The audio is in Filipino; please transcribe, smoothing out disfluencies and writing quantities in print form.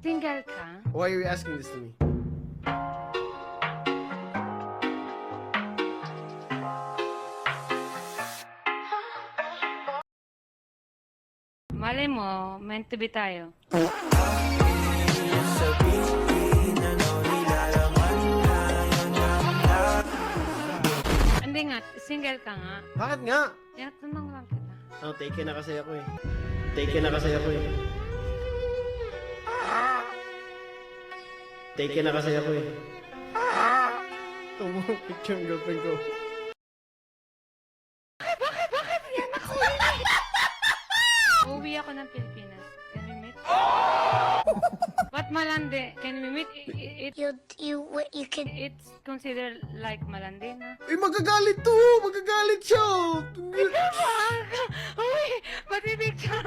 Single ka? Why are you asking this to me? Malay mo, meant to be tayo. Hindi nga, single ka nga. Bakit nga? Tinatanong lang kita. Oh, taken na kasi ako eh. Taken na kasi ako eh. Taken na kasi ako eh. Tumulong picture ang girlfriend ko. Bakit? Yan ako! Uuwi ako ng Pilipinas. Can we meet? Ba't malandi? Can we meet? You can. It's considered like malandi na. Eh, magagalit to! Magagalit siya! Uy! Pati picture!